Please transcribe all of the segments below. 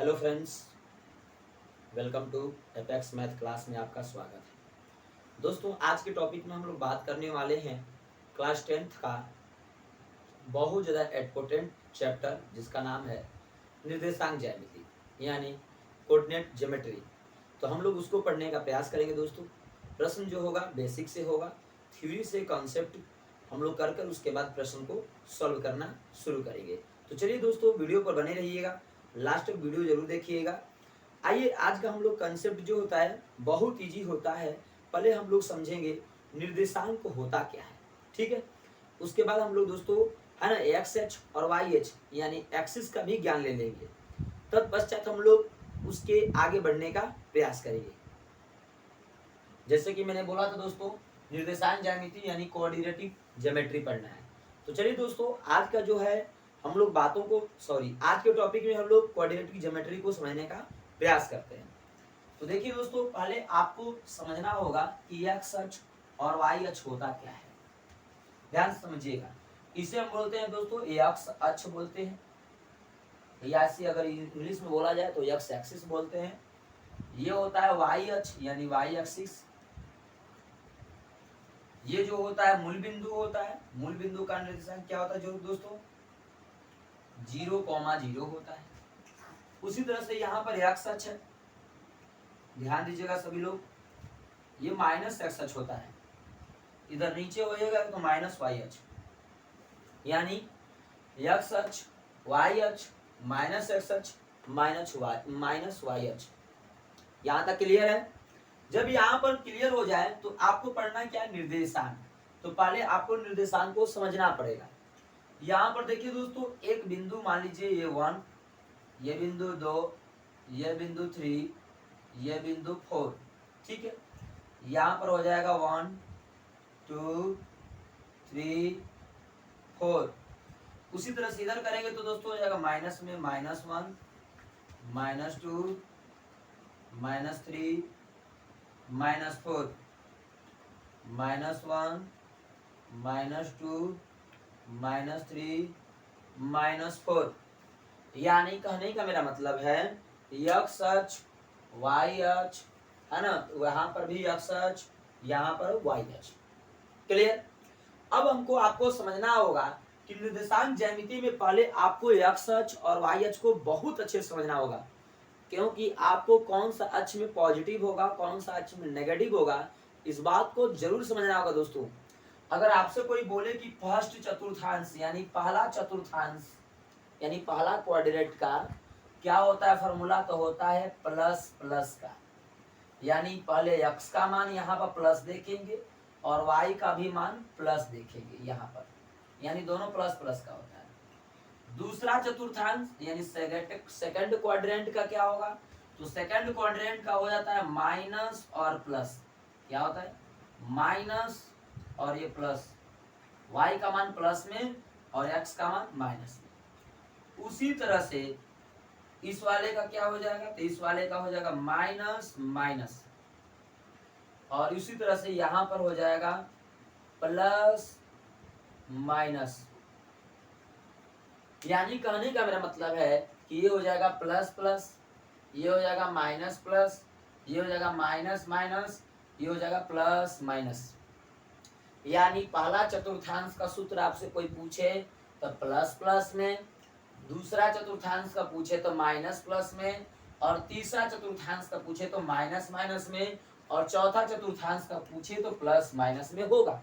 Hello friends, welcome to apex math class में आपका स्वागत है। दोस्तों, आज के टॉपिक में हम लोग बात करने वाले हैं क्लास 10th का बहुत ज़्यादा इम्पोर्टेंट चैप्टर जिसका नाम है निर्देशांक ज्यामिति यानी कोऑर्डिनेट ज्योमेट्री। तो हम लोग उसको पढ़ने का प्रयास करेंगे। दोस्तों, प्रश्न जो होगा बेसिक से होगा, थ्योरी से कॉन्सेप्ट हम लोग कर उसके बाद प्रश्न को सॉल्व करना शुरू करेंगे। तो चलिए दोस्तों, वीडियो पर बने रहिएगा, लास्ट तक वीडियो जरूर देखिएगा। आइए, आज का हम लोग कंसेप्ट जो होता है बहुत इजी होता है। पहले हम लोग समझेंगे निर्देशांक होता क्या है, ठीक है। उसके बाद हम लोग दोस्तों है ना एक्स एच और वाई एच यानी एक्सिस का भी ज्ञान ले लेंगे। तत्पश्चात हम लोग उसके आगे बढ़ने का प्रयास करेंगे। जैसे कि मैंने बोला था दोस्तों, निर्देशांक ज्यामिति यानी कोऑर्डिनेटिव ज्योमेट्री पढ़ना है। तो चलिए दोस्तों, आज का जो है हम लोग आज के टॉपिक में हम लोग कोऑर्डिनेटिव ज्योमेट्री को समझने का प्रयास करते हैं। तो देखिए दोस्तों, पहले आपको समझना होगा कि एक्स अक्ष और वाई अक्ष होता क्या है। ध्यान से समझिएगा। इसे हम बोलते हैं दोस्तों एक्स अक्ष बोलते हैं, या ऐसे अगर इंग्लिश में बोला जाए तो एक्स एक्सिस बोलते हैं। ये होता है वाई अक्ष यानी वाई एक्सिस। ये जो होता है मूल बिंदु होता है। मूल बिंदु का निर्देशांक क्या होता है जो दोस्तों 0,0 होता है। उसी तरह से यहाँ पर एक्स अक्ष है, ध्यान दीजिएगा सभी लोग, ये माइनस एक्स अक्ष होता है। इधर नीचे होएगा तो माइनस वाई अक्ष, यानी एक्स अक्ष, वाई अक्ष, माइनस एक्स अक्ष, माइनस वाई अक्ष। यहाँ तक क्लियर है। जब यहाँ पर क्लियर हो जाए तो आपको पढ़ना क्या है, निर्देशांक। तो पहले आपको निर्देशांक को समझना पड़ेगा। यहाँ पर देखिए दोस्तों, एक बिंदु मान लीजिए ये 1, ये बिंदु 2, ये बिंदु 3, ये बिंदु 4, ठीक है। यहाँ पर हो जाएगा 1 2 3 4। उसी तरह से इधर करेंगे तो दोस्तों हो जाएगा माइनस में -1, -2, -3, -4, -1, -2, -3, -4। यानी कहने का मेरा मतलब है एक्स अक्ष, वाई अक्ष है ना, वहां पर भी एक्स अक्ष, यहाँ पर वाई अक्ष। क्लियर। अब हमको आपको समझना होगा कि निर्देशांक ज्यामिति में पहले आपको एक्स अक्ष और वाई अक्ष को बहुत अच्छे से समझना होगा, क्योंकि आपको कौन सा अक्ष में पॉजिटिव होगा, कौन सा अक्ष में नेगेटिव होगा, इस बात को जरूर समझना होगा दोस्तों। अगर आपसे कोई बोले कि फर्स्ट चतुर्थांश यानी पहला चतुर्थांश यानी पहला कोऑर्डिनेट का क्या होता है फॉर्मूला, तो होता है प्लस प्लस का। यानी पहले x का मान यहाँ पर प्लस देखेंगे और y का भी मान प्लस देखेंगे यहाँ पर, यानी दोनों प्लस प्लस का होता है। दूसरा चतुर्थांश यानी सेकंड क्वाड्रेंट का क्या होगा, तो सेकंड क्वाड्रेंट का हो जाता है माइनस और प्लस। क्या होता है, माइनस और ये प्लस, y का मान प्लस में और x का मान माइनस में। उसी तरह से इस वाले का क्या हो जाएगा, तो इस वाले का हो जाएगा माइनस माइनस, और इसी तरह से यहां पर हो जाएगा प्लस माइनस। यानी कहने का मेरा मतलब है कि ये हो जाएगा प्लस प्लस, ये हो जाएगा माइनस प्लस, ये हो जाएगा माइनस माइनस, ये हो जाएगा प्लस माइनस। यानी पहला चतुर्थांश का सूत्र आपसे कोई पूछे तो प्लस प्लस में, दूसरा चतुर्थांश का पूछे तो माइनस प्लस में, और तीसरा चतुर्थांश का पूछे तो माइनस माइनस में, और चौथा चतुर्थांश का पूछे तो प्लस माइनस में होगा।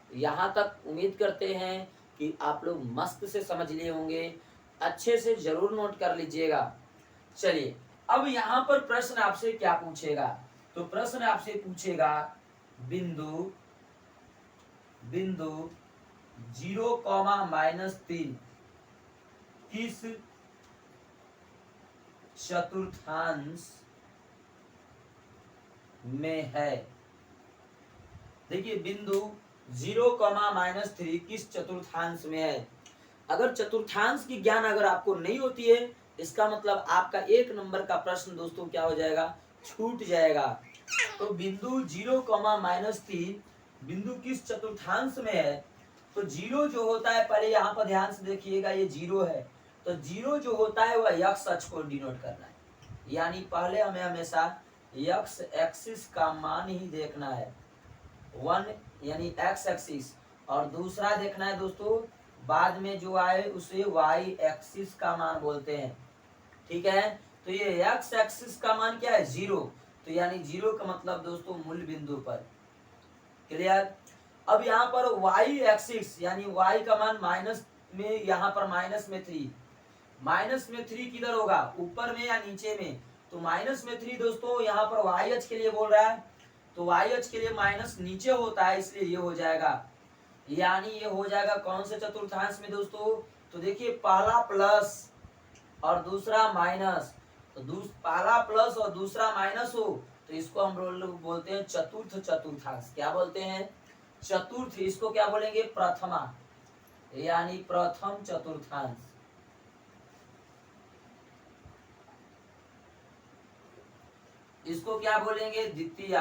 यहाँ तक उम्मीद करते हैं कि आप लोग मस्त से समझ लिए होंगे, अच्छे से जरूर नोट कर लीजिएगा। चलिए, अब यहाँ पर प्रश्न आपसे क्या पूछेगा, तो प्रश्न आपसे पूछेगा बिंदु 0,-3 किस चतुर्थांश में है। देखिए, बिंदु 0,-3 किस चतुर्थांश में है। अगर चतुर्थांश की ज्ञान अगर आपको नहीं होती है, इसका मतलब आपका 1 नंबर का प्रश्न दोस्तों क्या हो जाएगा, छूट जाएगा। तो बिंदु 0,-3 बिंदु किस चतुर्थांश में है, तो 0 जो होता है, पहले यहाँ पर ध्यान से देखिएगा, ये 0 है तो जीरो जो होता है वह यक्स अक्ष को डिनोट करना है, यानी पहले हमें हमेशा यक्स एक्सिस का मान ही देखना है, वन यानी एक्स एक्सिस, और दूसरा देखना है दोस्तों बाद में जो आए उसे वाई एक्सिस का मान बोलते हैं, ठीक है। तो ये एक्स एक्सिस का मान क्या है, जीरो, तो यानी जीरो का मतलब दोस्तों मूल बिंदु पर, क्लियर। अब यहाँ पर वाई एक्सिस यानी वाई का मान माइनस में, यहाँ पर माइनस में थ्री, माइनस में थ्री किधर होगा, ऊपर में या नीचे में, तो माइनस में थ्री दोस्तों यहाँ पर वाई एच के लिए बोल रहा है, तो वाई एच के लिए माइनस नीचे होता है, इसलिए ये हो जाएगा, यानी ये हो जाएगा कौन से चतुर्थांश में दोस्तों, तो देखिए पहला प्लस और दूसरा माइनस, तो पहला प्लस और दूसरा माइनस हो तो इसको हम लोग बोलते हैं चतुर्थ चतुर्थांश, क्या बोलते हैं, चतुर्थ, इसको क्या बोलेंगे, प्रथमा, यानी प्रथम चतुर्थांश, इसको क्या बोलेंगे, द्वितीय,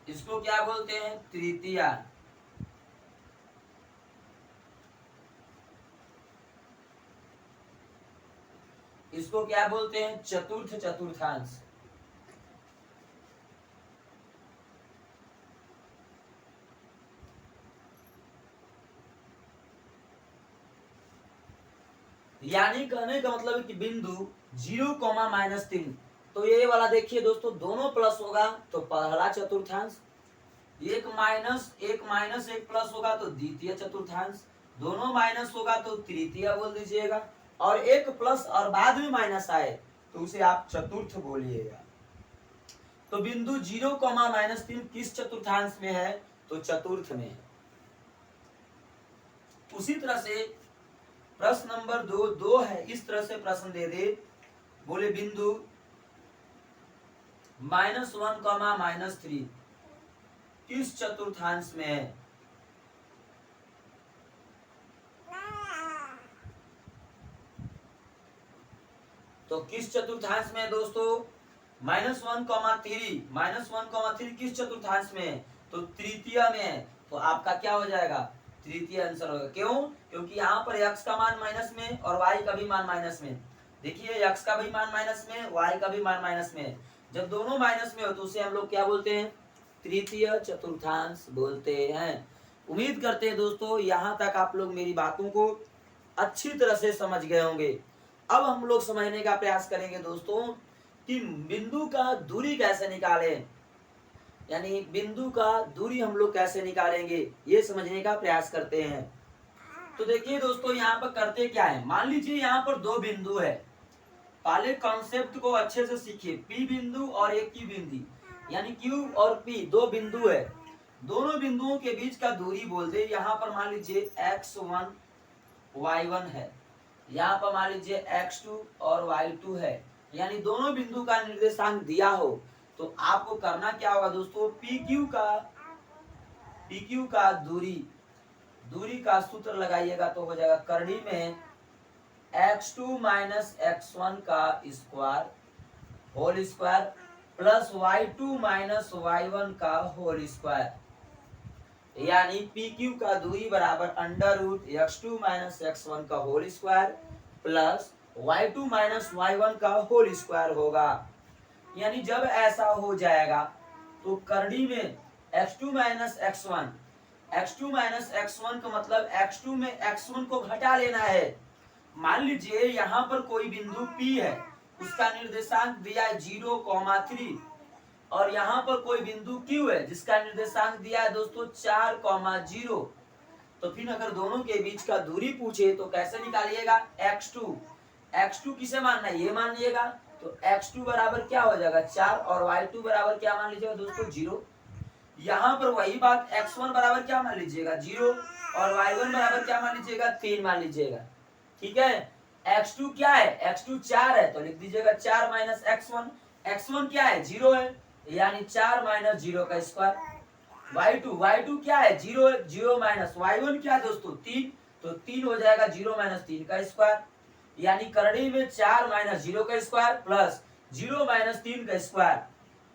इसको क्या बोलते हैं, तृतीय, इसको क्या बोलते हैं, चतुर्थ चतुर्थांश। यानी कहने का मतलब है कि बिंदु 0, तो ये वाला देखिए दोस्तों दोनों प्लस होगा तो पहला चतुर्थांश, एक माइनस एक प्लस होगा तो द्वितीय चतुर्थांश, दोनों माइनस होगा तो तृतीय बोल दीजिएगा, और एक प्लस और बाद में माइनस आए तो उसे आप चतुर्थ बोलिएगा। तो बिंदु 0, किस चतुर्थांश में है, तो चतुर्थ में है। उसी तरह से प्रश्न नंबर 2 है, इस तरह से प्रश्न दे दे, बोले बिंदु -1, किस चतुर्थांश में है, तो किस चतुर्थांश में है दोस्तों, -1, किस चतुर्थांश में है, तो तृतीय में है, तो आपका क्या हो जाएगा, तृतीय आंसर होगा। क्यों, क्योंकि यहाँ पर x का मान माइनस में और y का भी मान माइनस में, देखिए x का भी मान माइनस में, y का भी मान माइनस में, जब दोनों माइनस में हो तो उसे हम लोग क्या बोलते हैं, तृतीय चतुर्थांश बोलते हैं। उम्मीद करते हैं दोस्तों यहाँ तक आप लोग मेरी बातों को अच्छी तरह से समझ गए होंगे। अब हम लोग समझने का प्रयास करेंगे दोस्तों कि बिंदु का दूरी कैसे निकालें, यानी बिंदु का दूरी हम लोग कैसे निकालेंगे ये समझने का प्रयास करते हैं। तो देखिए दोस्तों यहाँ पर करते क्या है, मान लीजिए यहाँ पर दो बिंदु है, पहले कॉन्सेप्ट को अच्छे से सीखिए, पी बिंदु और एक क्यू बिंदु, यानी क्यू और पी दो बिंदु है, दोनों बिंदुओं के बीच का दूरी बोल दे, यहाँ पर मान लीजिए x1 y1 है, यहाँ पर मान लीजिए x2 और y2 है, यानी दोनों बिंदु का निर्देशांक दिया हो तो आपको करना क्या होगा दोस्तों, PQ का दूरी का सूत्र लगाइएगा तो हो जाएगा करनी में x2 - x1 का square whole square plus y2 - y1 का होल स्क्वायर, यानी PQ का दूरी बराबर √x2 - x1 का whole square plus y2 - y1 का होल स्क्वायर होगा। यानी जब ऐसा हो जाएगा तो करनी में x2 - x1 का मतलब x2 में x1 को घटा लेना है। मान लीजिए यहाँ पर कोई बिंदु P है, उसका निर्देशांक दिया है 0,3 और यहाँ पर कोई बिंदु Q है जिसका निर्देशांक दिया है दोस्तों 4,0, तो फिर अगर दोनों के बीच का दूरी पूछे तो कैसे निकालिएगा, x2 किसे मानना है, ये मान लीजिएगा, तो x2 बराबर क्या हो जाएगा 4 और y2 बराबर क्या मान लीजिएगा दोस्तों 0। यहाँ पर वही बात x1 बराबर क्या मान लीजिएगा 0 और y1 बराबर क्या मान लीजिएगा 3 मान लीजिएगा, ठीक है। x2 क्या है, x2 4 है तो लिख दीजिएगा 4 - x1 क्या है 0 है, यानी 4 - 0 का स्क्वायर, y2 क्या है 0 माइनस y1 क्या है दोस्तों 3, तो 3 हो जाएगा 0 - 3 का स्क्वायर, यानी करनी में 4 - 0 का स्क्वायर प्लस 0 - 3 का स्क्वायर,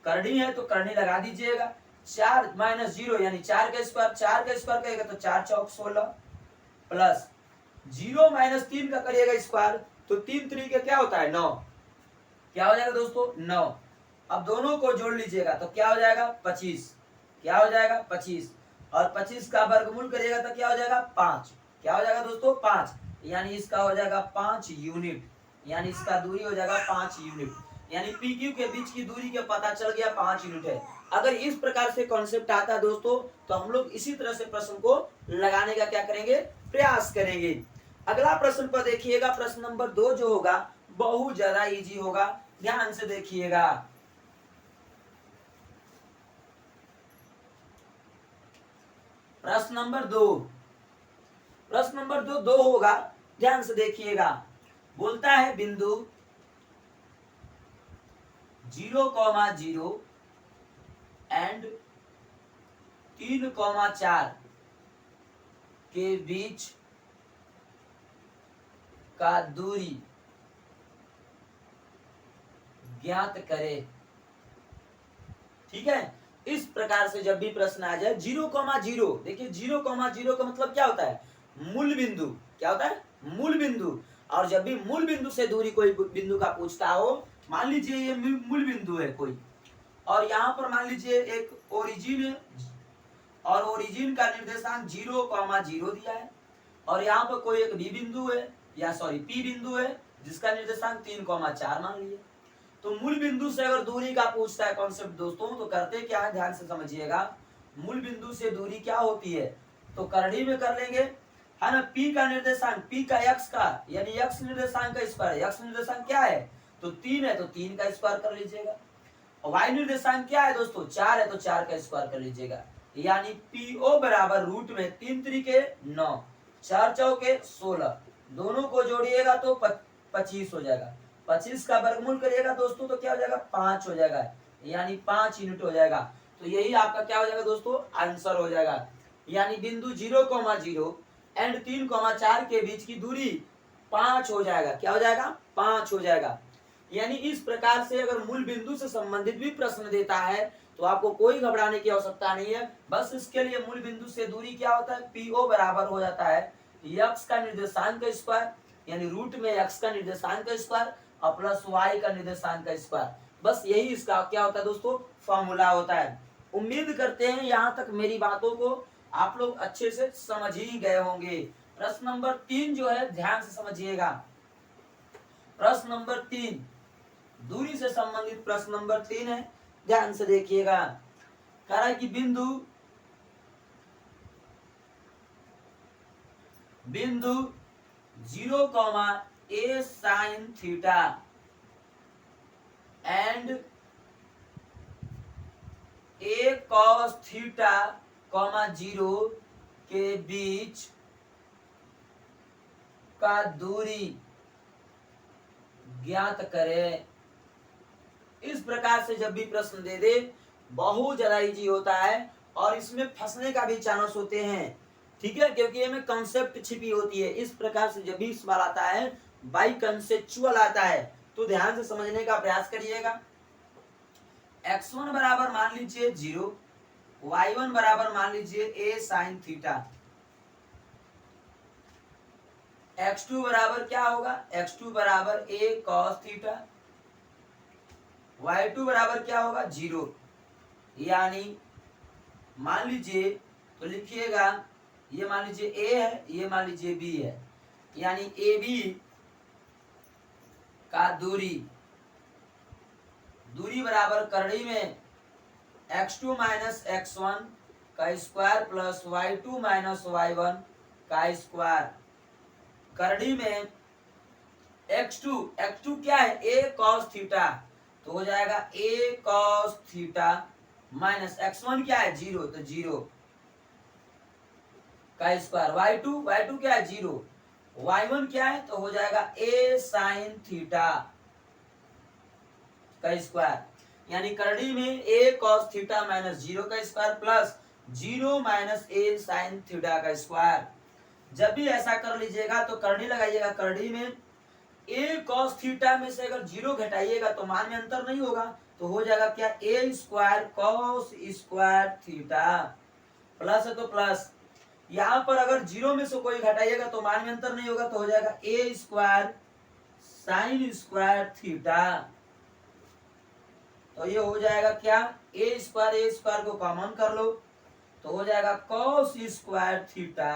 करनी है तो करनी लगा दीजिएगा, 4 माइनस 0 यानी 4 का स्क्वायर, 4 का स्क्वायर करेगा तो 4 चौक 16 प्लस 0 माइनस 3 का करिएगा स्क्वायर तो 3 तरीके क्या होता है 9, क्या हो जाएगा दोस्तों 9। अब दोनों को जोड़ लीजिएगा तो क्या हो जाएगा 25, क्या हो जाएगा 25 और 25 का वर्गमूल करिएगा तो क्या हो जाएगा 5, क्या हो जाएगा दोस्तों 5, यानी इसका हो जाएगा 5 यूनिट, यानी इसका दूरी हो जाएगा 5 यूनिट, यानी पी क्यू के बीच की दूरी के पता चल गया 5 यूनिट है। अगर इस प्रकार से कॉन्सेप्ट आता है दोस्तों तो हम लोग इसी तरह से प्रश्न को लगाने का क्या करेंगे प्रयास करेंगे। अगला प्रश्न पर देखिएगा, प्रश्न नंबर 2 जो होगा बहुत ज्यादा इजी होगा, ध्यान से देखिएगा। प्रश्न नंबर 2, प्रश्न नंबर 2 होगा, ध्यान से देखिएगा। बोलता है बिंदु 0,0 एंड 3,4 के बीच का दूरी ज्ञात करे। ठीक है, इस प्रकार से जब भी प्रश्न आ जाए 0,0, देखिए 0,0 का मतलब क्या होता है मूल बिंदु, क्या होता है मूल बिंदु। और जब भी मूल बिंदु से दूरी कोई बिंदु का पूछता हो, मान लीजिए ये मूल बिंदु है कोई, और यहाँ पर मान लीजिए एक ओरिजिन है और ओरिजिन का निर्देशांक 0,0 दिया है, और यहाँ पर कोई एक बी बिंदु है या सॉरी पी बिंदु है जिसका निर्देशांक 3,4 मान लिया। तो मूल बिंदु से अगर दूरी का पूछता है कॉन्सेप्ट दोस्तों तो करते क्या है, ध्यान से समझिएगा। मूल बिंदु से दूरी क्या होती है तो करड़ी में कर लेंगे, है ना। पी का निर्देशांक, पी का एक्स का यानी एक्स निर्देशांक का स्क्वायर, एक्स निर्देशांक क्या है तो 3 है तो 3 का स्क्वायर कर लीजिएगा। और वाई निर्देशांक क्या है दोस्तों 4 है तो 4 का स्क्वायर कर लीजिएगा, यानी पीओ बराबर रूट में 3 तरीके 9, 4 चौके 16, दोनों को जोड़िएगा तो 25 हो जाएगा। 25 का वर्गमूल करिएगा दोस्तों तो क्या हो जाएगा 5 हो जाएगा, यानी 5 यूनिट हो जाएगा। तो यही आपका क्या हो जाएगा दोस्तों आंसर हो जाएगा, यानी बिंदु 0,0 एंड 3,4 के बीच की दूरी 5 हो जाएगा, क्या हो जाएगा 5 हो जाएगा। यानी इस प्रकार से अगर मूल बिंदु से संबंधित भी प्रश्न देता है तो आपको कोई घबराने की आवश्यकता नहीं है। बस इसके लिए मूल बिंदु से दूरी क्या होता है पीओ बराबर हो जाता है एक्स का निर्देशांक का स्क्वायर, यानी रूट में एक्स का निर्देशांक का स्क्वायर और प्लस वाई का निर्देशांक का स्क्वायर। बस यही इसका क्या होता है दोस्तों फॉर्मूला होता है। उम्मीद करते हैं यहाँ तक मेरी बातों को आप लोग अच्छे से समझ ही गए होंगे। प्रश्न नंबर 3 जो है ध्यान से समझिएगा। प्रश्न नंबर 3 दूरी से संबंधित प्रश्न नंबर 3 है, ध्यान से देखिएगा। कह रहा है कि बिंदु 0, a sin theta and a cos theta 0 के बीच का दूरी ज्ञात करें। इस प्रकार से जब भी प्रश्न दे दे बहुत ज्यादा इजी होता है और इसमें फंसने का भी चांस होते हैं, ठीक है, क्योंकि इसमें कंसेप्ट छिपी होती है। इस प्रकार से जब भी सवाल आता है बाई कंसेप्चुअल आता है तो ध्यान से समझने का प्रयास करिएगा। x1 बराबर मान लीजिए 0, y1 बराबर मान लीजिए a sin थीटा, x2 बराबर क्या होगा x2 बराबर a cos थीटा, y2 बराबर क्या होगा 0, यानी मान लीजिए तो लिखिएगा ये मान लीजिए a है ये मान लीजिए b है, यानी AB का दूरी बराबर करड़ी में x2 माइनस x1 का square plus y2 minus y1 का स्क्वायर, करड़ी में x2 क्या है a cos थीटा तो हो जाएगा a cos theta minus x1 क्या है 0 तो 0 का स्क्वायर, y2 क्या है 0, y1 क्या है तो हो जाएगा a sin थीटा का स्क्वायर, यानी करड़ी में a cos थीटा माइनस 0 का square plus 0 minus a sin theta का स्क्वायर। जब भी ऐसा कर लीजिएगा तो करड़ी लगाइएगा, करड़ी में a cos थीटा में से अगर 0 घटाइएगा तो मान में अंतर नहीं होगा, तो तो हो जाएगा क्या, A square cos square theta, plus है तो प्लस, यहाँ पर अगर जीरो में से कोई घटाइएगा तो मान में अंतर नहीं होगा, तो हो जाएगा ए स्क्वायर साइन स्क्वायर थीटा। तो ये हो जाएगा क्या, ए स्क्वायर को कॉमन कर लो तो हो जाएगा cos square theta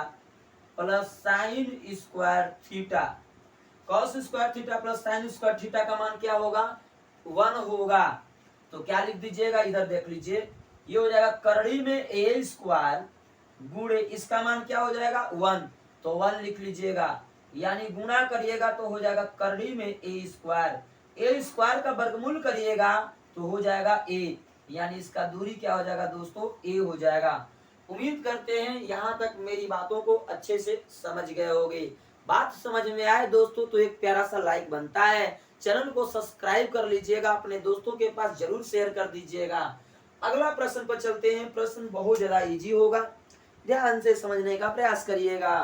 plus sine square theta. Cos square theta plus sine square theta का मान क्या होगा, 1 होगा। तो क्या लिख दीजिएगा, इधर देख लीजिए, ये हो जाएगा करड़ी में ए स्क्वायर गुणे इसका मान क्या हो जाएगा 1, तो 1 लिख लीजिएगा, यानी गुणा करिएगा तो हो जाएगा करड़ी में ए स्क्वायर का वर्गमूल करिएगा तो हो जाएगा ए, यानी इसका दूरी क्या हो जाएगा दोस्तों, ए हो जाएगा। उम्मीद करते हैं यहाँ तक मेरी बातों को अच्छे से समझ गए होंगे। बात समझ में आए दोस्तों तो एक प्यारा सा लाइक बनता है, चैनल को सब्सक्राइब कर लीजिएगा, अपने दोस्तों के पास जरूर शेयर कर दीजिएगा। अगला प्रश्न पर चलते हैं। प्रश्न बहुत ज्यादा इजी होगा, ध्यान से समझने का प्रयास करिएगा।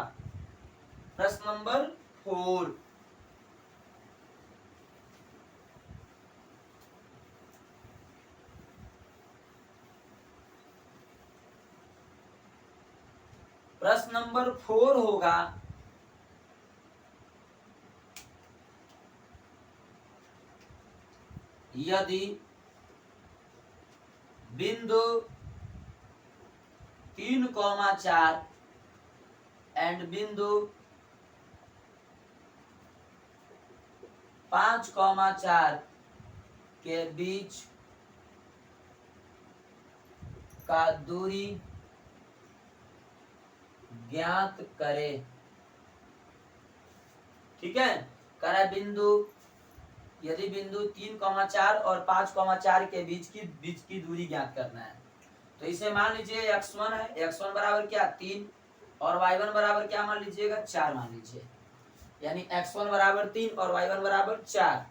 प्रश्न नंबर 4, प्रश्न नंबर 4 होगा, यदि बिंदु 3,4 एंड बिंदु 5,4 के बीच का दूरी ज्ञात करें। ठीक है, करा बिंदु, यदि बिंदु 3,4 और 5,4 के बीच की दूरी ज्ञात करना है, तो इसे मान लीजिए x1 है, x1 बराबर क्या 3 और y1 बराबर क्या मान लीजिएगा 4 मान लीजिए, यानी x1 बराबर 3 और y1 बराबर 4।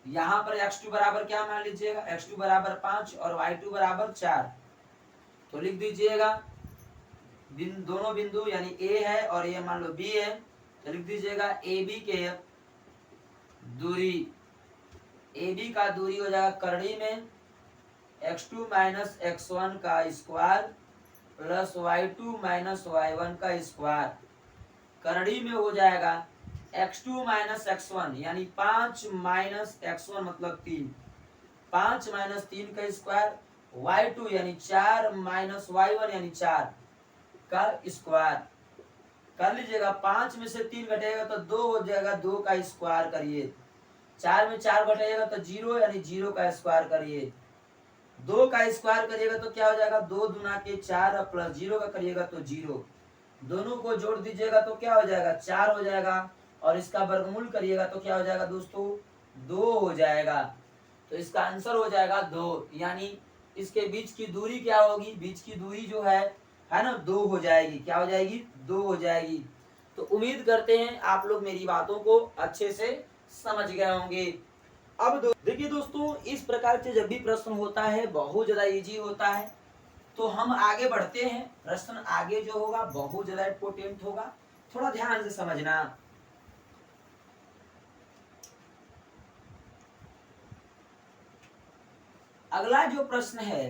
यहाँ पर x2 बराबर क्या मान लीजिएगा, x2 बराबर 5 और y2 बराबर 4। तो लिख दीजिएगा दोनों बिंदु यानी a है और ये मान लो b है, तो लिख दीजिएगा AB के दूरी, AB का दूरी हो जाएगा करड़ी में x2 माइनस x1 का square plus y2 minus y1 का स्क्वायर, करड़ी में हो जाएगा x2 माइनस x1 यानी 5 माइनस x1 मतलब 3, 5 माइनस 3 का स्क्वायर, y2 यानी 4 माइनस y1 यानी 4 का स्क्वायर कर लीजिएगा। 5 में से 3 घटेगा तो 2 हो जाएगा, 2 का स्क्वायर करिए, 4 में 4 घटेगा तो 0 यानी 0 का स्क्वायर करिए, 2 का स्क्वायर करिएगा तो क्या हो जाएगा 2 दूना के 4 प्लस 0 का करिएगा तो 0, दोनों को जोड़ दीजिएगा तो क्या हो जाएगा 4 हो जाएगा, और इसका वर्गमूल करिएगा तो क्या हो जाएगा दोस्तों 2 हो जाएगा। तो इसका आंसर हो जाएगा 2, यानी इसके बीच की दूरी क्या होगी, बीच की दूरी जो है ना 2 हो जाएगी, क्या हो जाएगी 2 हो जाएगी। तो उम्मीद करते हैं आप लोग मेरी बातों को अच्छे से समझ गए होंगे। अब देखिए दोस्तों, इस प्रकार से जब भी प्रश्न होता है बहुत ज्यादा इजी होता है, तो हम आगे बढ़ते हैं। प्रश्न आगे जो होगा बहुत ज्यादा इंपॉर्टेंट होगा, थोड़ा ध्यान से समझना। अगला जो प्रश्न है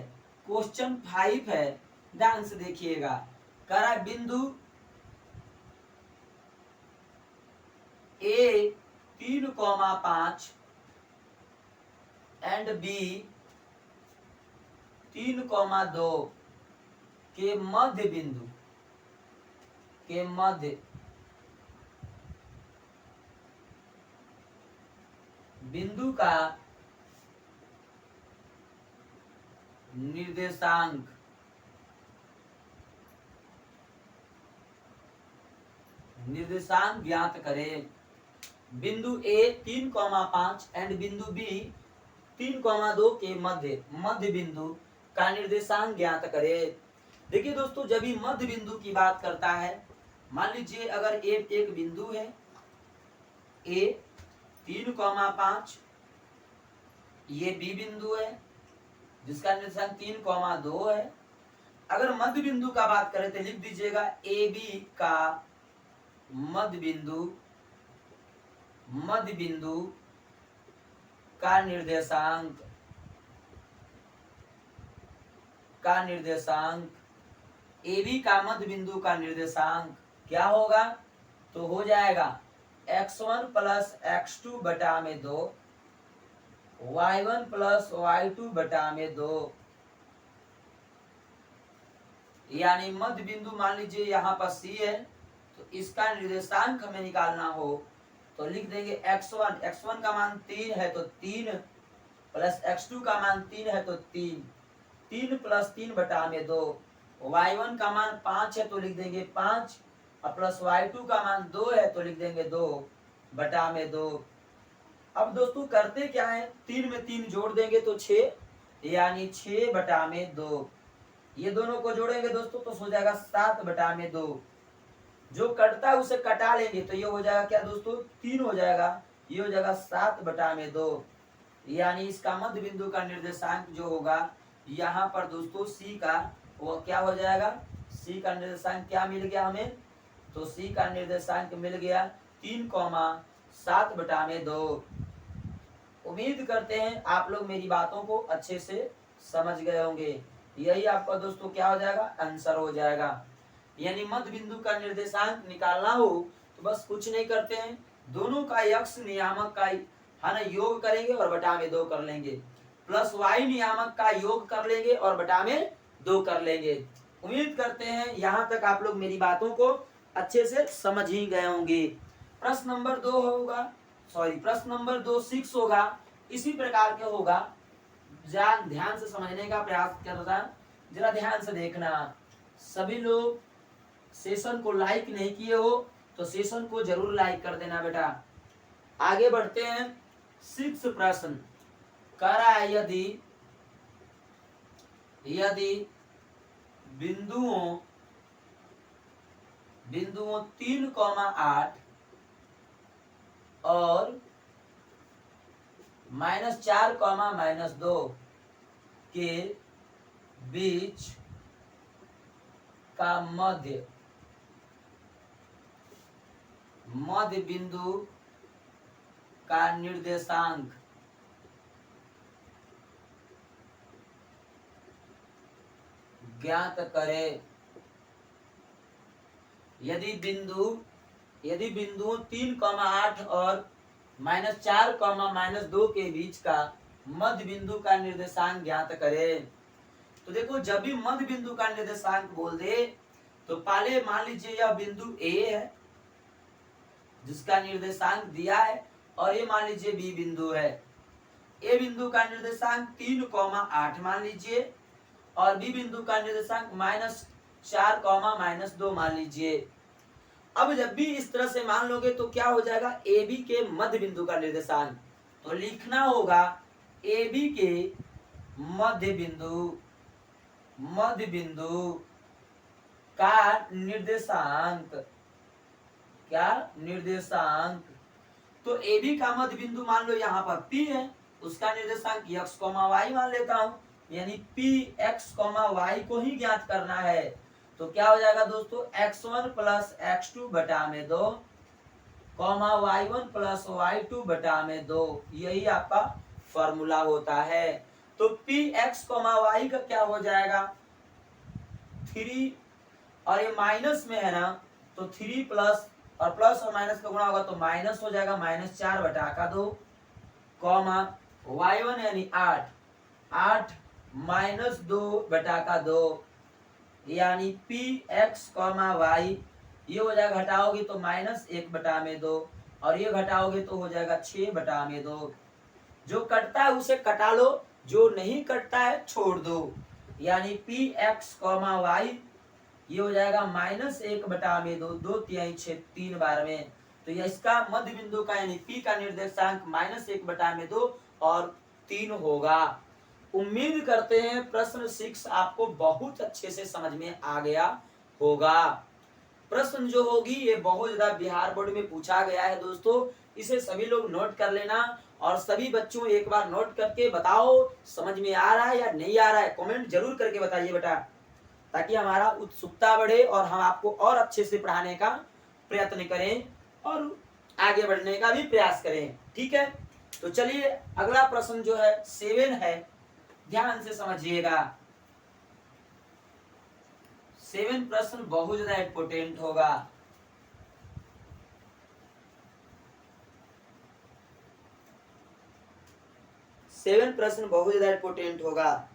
क्वेश्चन 5 है, ध्यान से देखिएगा। करा बिंदु A 3,5 एंड B 3,2 के मध्य बिंदु का निर्देशांक ज्ञात करें। बिंदु A 3,5 एंड बिंदु B 3,2 के मध्य बिंदु का निर्देशांक ज्ञात करें। देखिए दोस्तों, जब भी मध्य बिंदु की बात करता है, मान लीजिए अगर एक बिंदु है A 3,5, ये B बिंदु है जिसका निर्देशांक 3,2 है। अगर मध्य बिंदु का बात करें तो लिख दीजिएगा AB का मध्य बिंदु का निर्देशांक का निर्देशांक, ए बी का मध्य बिंदु का निर्देशांक क्या होगा? तो हो जाएगा x1 प्लस x2 बटा में 2, y1 प्लस y2 बटा में 2। यानी मध्य बिंदु मान लीजिए यहाँ पर C है, तो इसका निर्देशांक हमें निकालना हो तो लिख देंगे x1 का मान 3 है तो 3 प्लस x2 का मान 3 है तो 3 प्लस 3 बटा में 2, y1 का मान 5 है तो लिख देंगे 5 और प्लस y2 का मान 2 है तो लिख देंगे 2 बटा में 2। अब दोस्तों करते क्या है, 3 में 3 जोड़ देंगे तो 6, यानी 6 बटा में 2। ये दोनों को जोड़ेंगे दोस्तों तो हो जाएगा 7 बटा में 2। जो कटता है उसे कटा लेंगे तो ये हो जाएगा क्या दोस्तों, 3 हो जाएगा, ये हो जाएगा 7 बटा में 2। यानी इसका मध्य बिंदु का निर्देशांक जो होगा यहाँ पर दोस्तों C का वो क्या हो जाएगा, C का निर्देशांक क्या मिल गया हमें, तो C का निर्देशांक मिल गया 3,7 बटा में 2। उम्मीद करते हैं आप लोग मेरी बातों को अच्छे से समझ गए होंगे। यही आपका दोस्तों क्या हो जाएगा, आंसर हो जाएगा। यानी मध्य बिंदु का निर्देशांक निकालना हो तो बस कुछ नहीं करते हैं, दोनों का x नियामक का है ना योग करेंगे और बटा में 2 कर लेंगे, प्लस y नियामक का योग कर लेंगे और बटा में 2 कर लेंगे। उम्मीद करते हैं यहाँ तक आप लोग मेरी बातों को अच्छे से समझ ही गए होंगे। प्रश्न नंबर 2 होगा, प्रश्न नंबर 2 6 होगा, इसी प्रकार के होगा। ध्यान से समझने का प्रयास करना, जरा ध्यान से देखना। सभी लोग सेशन को लाइक नहीं किए हो तो सेशन को जरूर लाइक कर देना बेटा। आगे बढ़ते हैं। 6 प्रश्न कह रहा है यदि बिंदुओं 3,8 और -4,-2 के बीच का मध्य बिंदु का निर्देशांक ज्ञात करें। यदि बिंदु 3,8 और -4,-2 के बीच का मध्य बिंदु का निर्देशांक ज्ञात करें। तो देखो जब भी मध्य बिंदु का निर्देशांक बोल दे तो पहले मान लीजिए यह बिंदु A है जिसका निर्देशांक दिया है, और ये मान लीजिए B बिंदु है। A बिंदु का निर्देशांक 3,8 मान लीजिए और B बिंदु का निर्देशांक -4,-2 मान लीजिए। अब जब भी इस तरह से मान लोगे तो क्या हो जाएगा, AB के मध्य बिंदु का निर्देशांक, तो लिखना होगा AB के मध्य बिंदु का निर्देशांक, क्या निर्देशांक। तो AB का मध्य बिंदु मान लो यहाँ पर P है, उसका निर्देशांक x, y मान लेता हूँ, यानी P x, y को ही ज्ञात करना है। तो क्या हो जाएगा दोस्तों, x1 प्लस x2 बटा में 2, y1 प्लस y2 बटा में 2, यही आपका फॉर्मूला होता है। तो px, y का क्या हो जाएगा 3, और ये माइनस में है ना, तो 3 प्लस और प्लस और माइनस का गुणा होगा तो माइनस हो जाएगा, -4 बटा का 2, y1 यानी 8 -2 बटा का 2, यानी px, y ये हो जाएगा, घटाओगे तो -1 बटा में 2, और ये घटाओगे तो हो जाएगा 6 बटा में 2। जो कटता है उसे कटा लो, जो नहीं कटता है छोड़ दो। यानी px, y ये हो जाएगा -1 बटा में 2, 2 तिहाई 6, 3 बार में। तो यह इसका मध्य बिंदु का यानी P का निर्देशांक -1 बटा में 2 और 3 होगा। उम्मीद करते हैं प्रश्न 6 आपको बहुत अच्छे से समझ में आ गया होगा। प्रश्न जो होगी ये बहुत ज्यादा बिहार बोर्ड में पूछा गया है दोस्तों, इसे सभी लोग नोट कर लेना, और सभी बच्चों एक बार नोट करके बताओ समझ में आ रहा है या नहीं आ रहा है, कमेंट जरूर करके बताइए बेटा, ताकि हमारा उत्सुकता बढ़े और हम आपको और अच्छे से पढ़ाने का प्रयत्न करें और आगे बढ़ने का भी प्रयास करें। ठीक है, तो चलिए अगला प्रश्न जो है 7 है, ध्यान से समझिएगा। 7 प्रश्न बहुत ज्यादा इम्पोर्टेंट होगा। सेवन प्रश्न बहुत ज्यादा इम्पोर्टेंट होगा।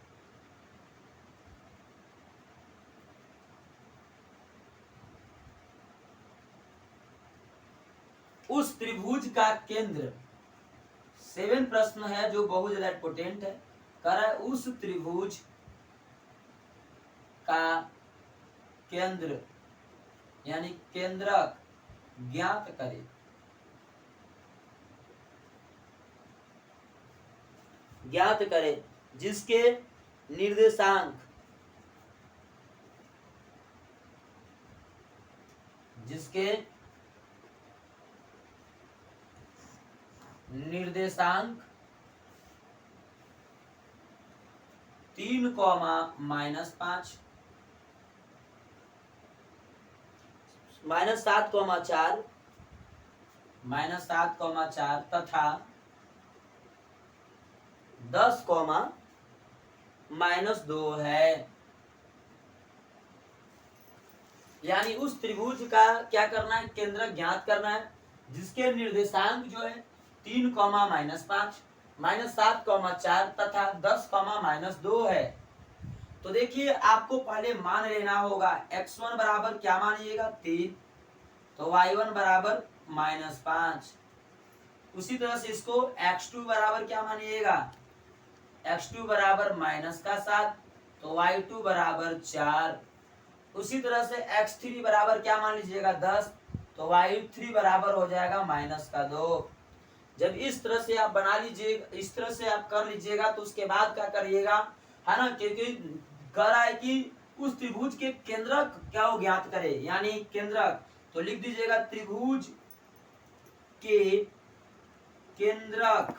उस त्रिभुज का केंद्र, 7 प्रश्न है जो बहुत ज्यादा इम्पोर्टेंट है। कह रहा है उस त्रिभुज का केंद्र यानी केंद्रक ज्ञात करें। ज्ञात करें जिसके निर्देशांक निर्देशांक 3, -5, -7, -7, तथा 10, -2 है। यानी उस त्रिभुज का क्या करना है, केंद्र ज्ञात करना है जिसके निर्देशांक जो है 3, -5, -7, 4 तथा 10, -2 है। तो देखिए आपको पहले मान लेना होगा x1 बराबर क्या मानिएगा 3, तो y1 बराबर -5। उसी तरह से इसको x2 बराबर क्या मानिएगा, x2 बराबर -7, तो y2 बराबर 4। उसी तरह से x3 बराबर क्या मान लीजिएगा 10, तो y3 बराबर हो जाएगा -2। जब इस तरह से आप बना लीजिए, इस तरह से आप कर लीजिएगा तो उसके बाद क्या करिएगा, है ना, क्योंकि कह रहा है कि उस त्रिभुज के केंद्रक क्या वो ज्ञात करे, यानी केंद्रक। तो लिख दीजिएगा त्रिभुज के केंद्रक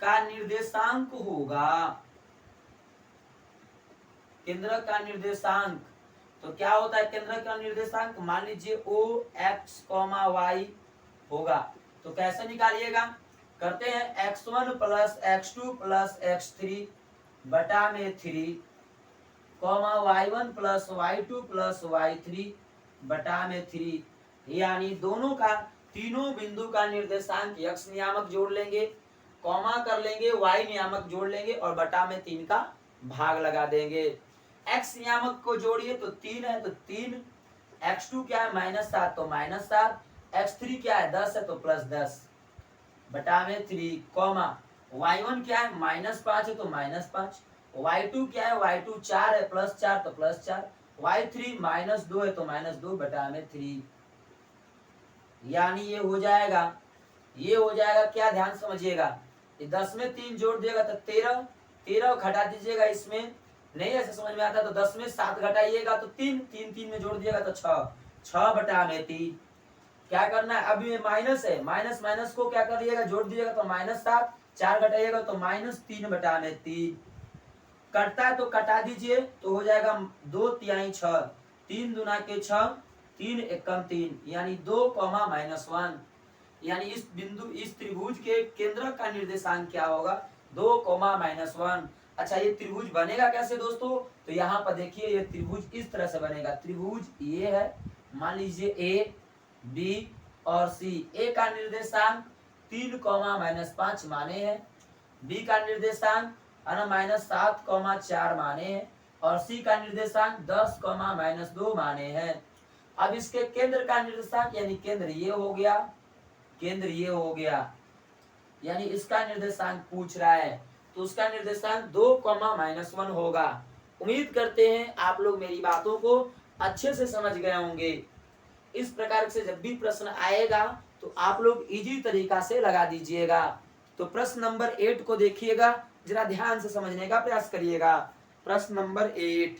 का निर्देशांक होगा, केंद्रक का निर्देशांक। तो क्या होता है केंद्रक का निर्देशांक, मान लीजिए ओ एक्स वाई होगा। तो कैसे निकालिएगा, करते हैं x1 plus x2 plus x3 बटा में 3, y1 plus y2 plus y3 बटा में 3। यानी दोनों का, तीनों बिंदु का निर्देशांक x नियामक जोड़ लेंगे, कॉमा कर लेंगे, y नियामक जोड़ लेंगे और बटा में 3 का भाग लगा देंगे। x नियामक को जोड़िए तो 3 है, तो 3, x2 क्या है -7, तो -7, x3 क्या है 10 है, तो +10 बटा में 3, कॉमा y1 क्या है -5 है, तो -5, y2 क्या है, y2 4 है, +4 तो +4, y3 -2 है, तो -2 बटा में 3। यानी ये हो जाएगा, क्या, ध्यान समझिएगा, 10 में 3 जोड़ दिएगा तो 13, 13 घटा दीजिएगा, इसमें नहीं ऐसे समझ में आता तो 10 में 7 घटाइएगा तो 3, 3 में जोड़ दिएगा तो 6 बटा में 3। क्या करना है, अभी माइनस है, माइनस माइनस को क्या करिएगा, जोड़ दीजिएगा तो -7, 4 घटाइएगा तो -3 बटा में 3। कटता है तो कटा दीजिए, तो हो जाएगा 2 तिहाई 6, 3 दूना के 6, 3 एकम 3, यानी 2, -1। यानी इस बिंदु, इस त्रिभुज के केंद्र का निर्देशांक क्या होगा, 2, -1। अच्छा ये त्रिभुज बनेगा कैसे दोस्तों, तो यहाँ पर देखिए ये त्रिभुज इस तरह से बनेगा। त्रिभुज ये है, मान लीजिए ए, बी और सी। ए का निर्देशांक 3, -5 माने हैं, बी का निर्देशांक -7, 4 माने हैं और सी का निर्देशांक 10, -2 माने हैं। अब इसके केंद्र का निर्देशांक, यानी केंद्र ये हो गया, केंद्र ये हो गया, यानी इसका निर्देशांक पूछ रहा है, तो उसका निर्देशांक 2, -1 होगा। उम्मीद करते हैं आप लोग मेरी बातों को अच्छे से समझ गए होंगे। इस प्रकार से जब भी प्रश्न आएगा तो आप लोग इजी तरीका से लगा दीजिएगा। तो प्रश्न नंबर 8 को देखिएगा, जरा ध्यान से समझने का प्रयास करिएगा। प्रश्न नंबर 8,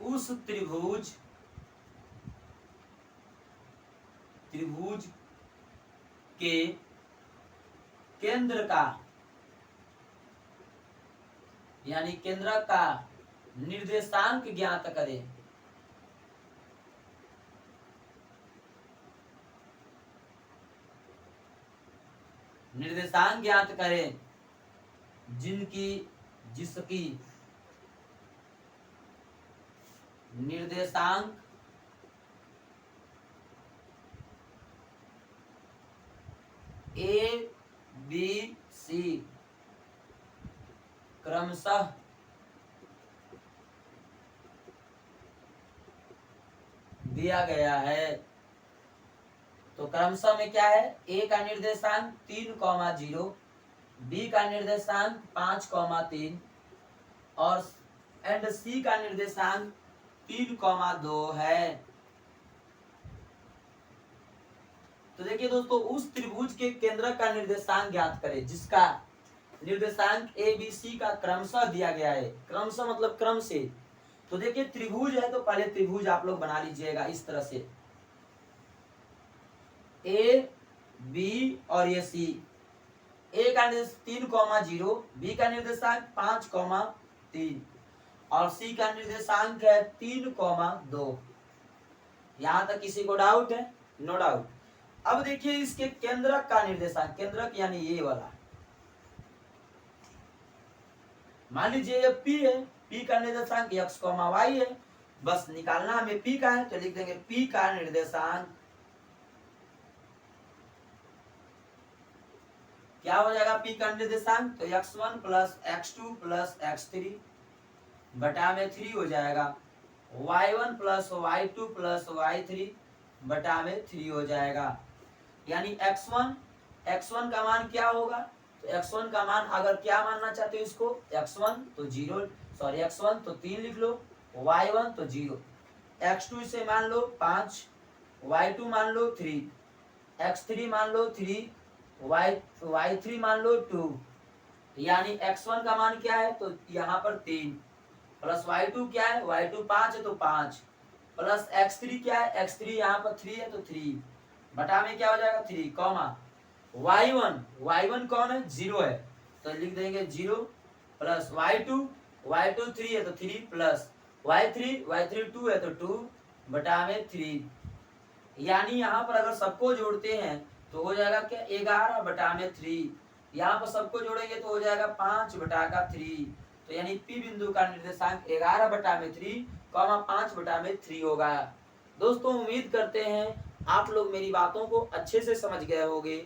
उस त्रिभुज के केंद्र का यानी केंद्रक का निर्देशांक ज्ञात करें। निर्देशांक ज्ञात करें जिसकी निर्देशांक ए बी सी क्रमशः दिया गया है। तो क्रमशः में क्या है, ए का निर्देशांक 3,0, बी का निर्देशांक 5,3 और एंड सी का निर्देशांक 3,2 है। तो देखिए दोस्तों, उस त्रिभुज के केंद्र का निर्देशांक ज्ञात करें जिसका निर्देशांक ए बी सी का क्रमशः दिया गया है। क्रमशः मतलब क्रम से। तो देखिए त्रिभुज है तो पहले त्रिभुज आप लोग बना लीजिएगा इस तरह से, ए बी और ये सी। ए का निर्देश 3,0, बी का निर्देशांक 5,3 और सी का निर्देशांक है 3,2। यहां तक किसी को डाउट है? No doubt. अब देखिए इसके केंद्रक का निर्देशांक, केंद्रक यानी ये वाला, मान लीजिए ये P है, P का निर्देशांक x, y है। बस निकालना हमें P का है तो लिख देंगे P का निर्देशांक क्या हो जाएगा। P का निर्देशांक तो x1 plus x2 plus x3 बटा में 3 हो जाएगा, y1 plus y2 plus y3 बटा में 3 हो जाएगा। यानी x1 का मान क्या होगा, तो x1 का मान अगर क्या मानना चाहते हो इसको, x1 तो 0, सॉरी x1 तो 3 लिख लो, y1 तो 0, x2 इसे मान लो 5, y2 मान लो 3, x3 मान लो 3, y3 मान लो 2। यानी x1 का मान क्या है, तो यहाँ पर 3 प्लस y2 क्या है, y2 5 है तो 5 प्लस x3 क्या है, x3 यहाँ पर 3 है तो 3 बटा में क्या हो जाएगा 3 कॉमा y1 कौन है, 0 है तो लिख देंगे 0 प्लस y2 3 है तो 3 प्लस y3 2 है तो 2 बटा में 3। यानी यहाँ पर अगर सबको जोड़ते हैं तो हो जाएगा क्या 11 बटा में 3, यहाँ पर सबको जोड़ेंगे तो हो जाएगा 5 बटा का 3। तो यानी P बिंदु का निर्देशांक 11 बटा में 3 5 बटा में 3 होगा। दोस्तों उम्मीद करते हैं आप लोग मेरी बातों को अच्छे से समझ गए होंगे।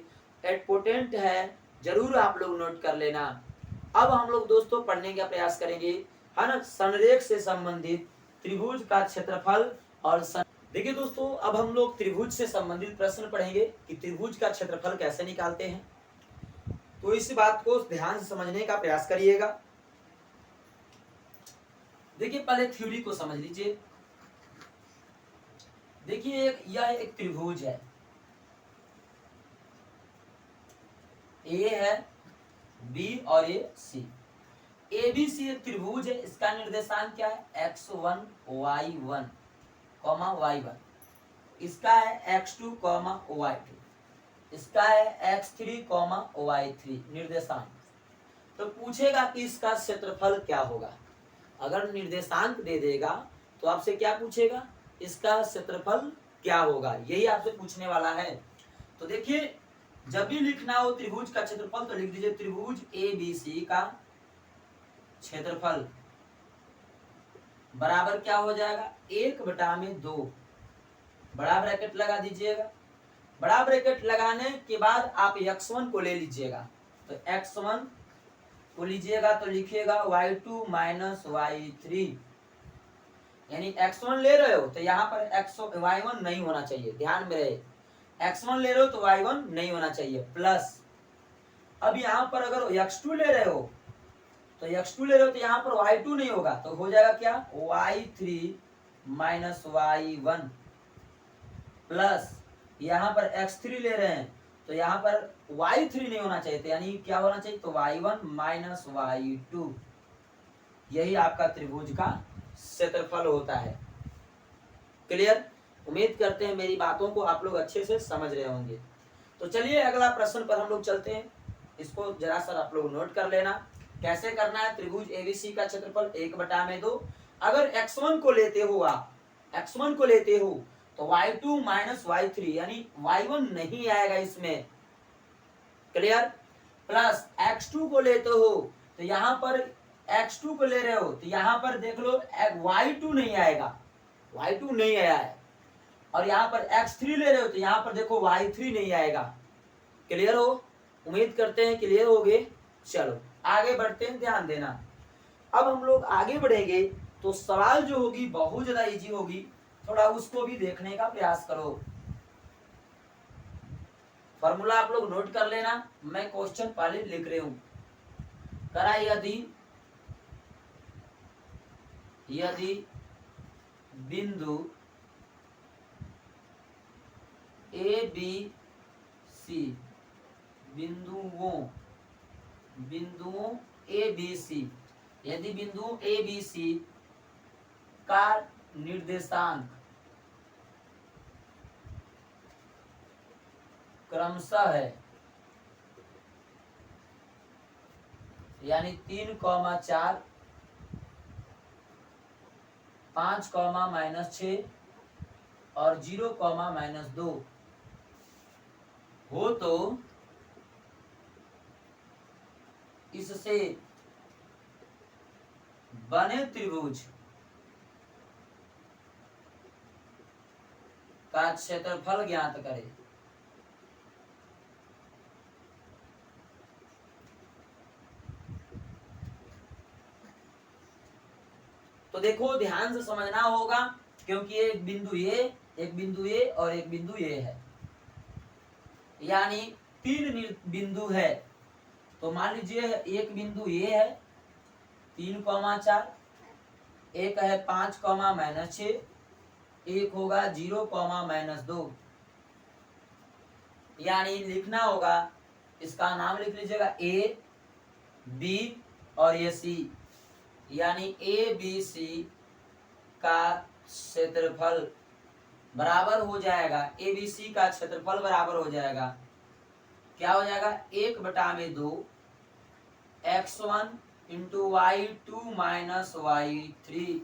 इम्पोर्टेंट है, जरूर आप लोग नोट कर लेना। अब हम लोग दोस्तों पढ़ने का प्रयास करेंगे, है ना, संरेख से संबंधित त्रिभुज का क्षेत्रफल और देखिए दोस्तों, अब हम लोग त्रिभुज से संबंधित प्रश्न पढ़ेंगे कि त्रिभुज का क्षेत्रफल कैसे निकालते हैं। तो इस बात को ध्यान से समझने का प्रयास करिएगा। देखिए पहले थ्योरी को समझ लीजिए। देखिए यह एक त्रिभुज है, ए है, बी और ये सी। ए बी सी एक त्रिभुज है, इसका निर्देशांक क्या है, x1 y1 y1, इसका है x2 y2, इसका है x3 y3 निर्देशांक। तो पूछेगा कि इसका क्षेत्रफल क्या होगा। अगर निर्देशांक दे देगा तो आपसे क्या पूछेगा, इसका क्षेत्रफल क्या होगा, यही आपसे पूछने वाला है। तो देखिए जब भी लिखना हो त्रिभुज का क्षेत्रफल तो लिख दीजिए त्रिभुज ए बी सी का क्षेत्रफल बराबर क्या हो जाएगा 1 बटा में 2, बड़ा ब्रैकेट लगा दीजिएगा। बड़ा ब्रैकेट लगाने के बाद आप x1 को ले लीजिएगा, तो x1 को लीजिएगा तो लिखिएगा y2 माइनस y3, यानी x1 ले रहे हो तो यहाँ पर y1 नहीं होना चाहिए, ध्यान में रहे, x1 ले रहे हो तो y1 नहीं होना चाहिए, प्लस अब यहाँ पर अगर x2 ले रहे हो तो यहाँ पर y2 नहीं होगा तो हो जाएगा क्या y3 माइनस y1, प्लस यहाँ पर x3 ले रहे हैं तो यहाँ पर y3 नहीं होना चाहिए, यानी क्या होना चाहिए, तो y1 माइनस y2। यही आपका त्रिभुज का क्षेत्रफल होता है। क्लियर? उम्मीद करते हैं मेरी बातों को आप लोग अच्छे से समझ रहे होंगे। तो चलिए अगला प्रश्न पर हम लोग चलते हैं, इसको जरा सर आप लोग नोट कर लेना। कैसे करना है? त्रिभुज एबीसी का क्षेत्रफल 1/2। अगर x1 को लेते हो आप, x1 को लेते हो तो y2 माइनस y3 यानी y1 नहीं आएगा इसमें, क्लियर। प्लस x2 को लेते हो तो यहाँ पर x2 को ले रहे हो तो यहाँ पर देख लो y2 नहीं आएगा, y2 नहीं आया है। और यहाँ पर x3 ले रहे हो तो यहाँ पर देखो y3 नहीं आएगा। क्लियर हो? उम्मीद करते हैं क्लियर हो गए। चलो आगे बढ़ते हैं, ध्यान देना। अब हम लोग आगे बढ़ेंगे तो सवाल जो होगी बहुत ज्यादा इजी होगी, थोड़ा उसको भी देखने का प्रयास करो। फॉर्मूला आप लोग नोट कर लेना, मैं क्वेश्चन पहले लिख रही हूं। करा यदि बिंदु ए बी सी, बिंदुओं ए बी सी, यदि बिंदु ए बी सी का निर्देशांक क्रमशः है, यानी 3,4, 5,-6 और 0,-2 हो तो इससे बने त्रिभुज का क्षेत्रफल ज्ञात करें। तो देखो ध्यान से समझना होगा, क्योंकि एक बिंदु ए, एक बिंदु ए और एक बिंदु ए है, यानी 3 बिंदु है। तो मान लीजिए एक बिंदु ए है 3,4, एक है 5,-6, एक होगा 0,-2, यानी लिखना होगा, इसका नाम लिख लीजिएगा ए बी और ये सी, यानी ए बी सी का क्षेत्रफल बराबर हो जाएगा, ए बी सी का क्षेत्रफल बराबर हो जाएगा, क्या हो जाएगा? 1/2 x1 into y2 minus y3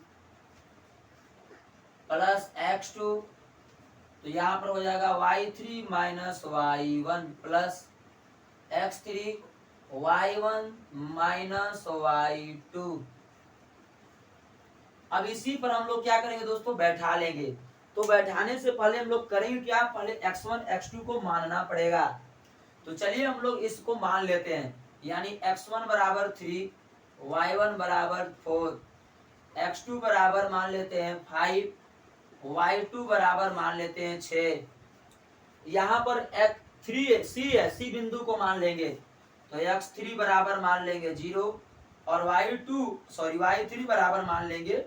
plus x2, तो यहाँ पर हो जाएगा y3 minus y1 plus x3 y1 minus y2। अब इसी पर हम लोग क्या करेंगे दोस्तों? बैठा लेंगे। तो बैठाने से पहले हम लोग करेंगे क्या? पहले x1 x2 को मानना पड़ेगा। तो चलिए हम लोग इसको मान लेते हैं, यानी x1 बराबर 3, y1 बराबर 4, x2 बराबर मान लेते हैं 5, y2 बराबर मान लेते हैं 6। यहाँ पर x3 सी है, सी बिंदु को मान लेंगे तो x3 बराबर मान लेंगे 0 और y3 बराबर मान लेंगे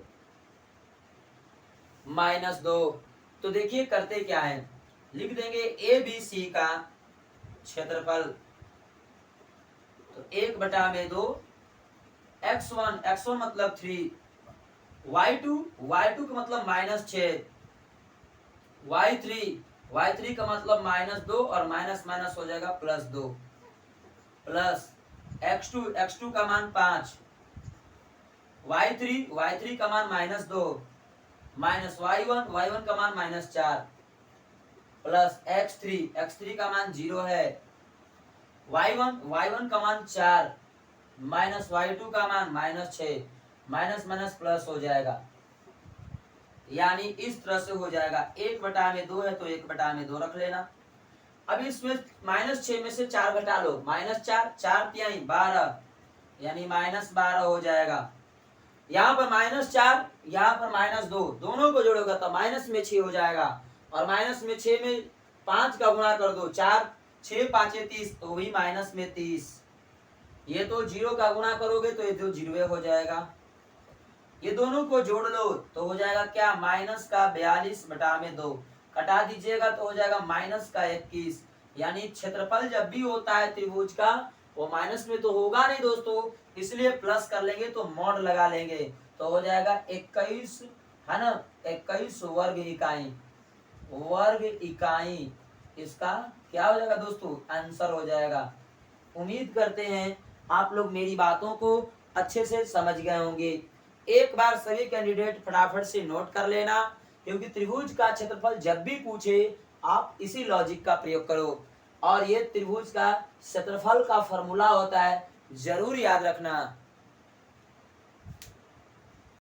-2। तो देखिए करते क्या है, लिख देंगे ए बी सी का क्षेत्रफल, तो 1/2 x1 मतलब 3, y2 का मतलब -6, y3 का मतलब -2 और माइनस माइनस हो जाएगा +2, प्लस x2 का मान 5, y3 का मान -2 माइनस y1 का मान -4 प्लस x3 का मान 0 है, y1 का मान 4 माइनस y2 का मान -6, माइनस माइनस प्लस हो जाएगा, यानी इस तरह से हो जाएगा। 1/2 है तो 1/2 रख लेना। अब इसमें -6 में से 4 घटा लो, -4 × 12 यानी -12 हो जाएगा। यहाँ पर -4 यहाँ पर -2, दोनों को जोड़ोगे तो माइनस में 6 हो जाएगा, और माइनस में 6 में 5 का गुणा कर दो, 4 6 5 30, तो वही -30। ये तो 0 का गुणा करोगे तो ये तो 0 हो जाएगा। ये दोनों को जोड़ लो तो हो जाएगा क्या? -42/2 कटा दीजिएगा तो हो जाएगा -21। यानी क्षेत्रफल जब भी होता है त्रिभुज का वो माइनस में तो होगा नहीं दोस्तों, इसलिए प्लस कर लेंगे तो मॉड लगा लेंगे तो हो जाएगा 21, है ना, 21 वर्ग इकाई इसका क्या हो जाएगा दोस्तों? आंसर हो जाएगा। उम्मीद करते हैं आप लोग मेरी बातों को अच्छे से समझ गए होंगे। एक बार सभी कैंडिडेट फटाफट से नोट कर लेना, क्योंकि त्रिभुज का क्षेत्रफल जब भी पूछे आप इसी लॉजिक का प्रयोग करो। और ये त्रिभुज का क्षेत्रफल का फॉर्मूला होता है, जरूर याद रखना,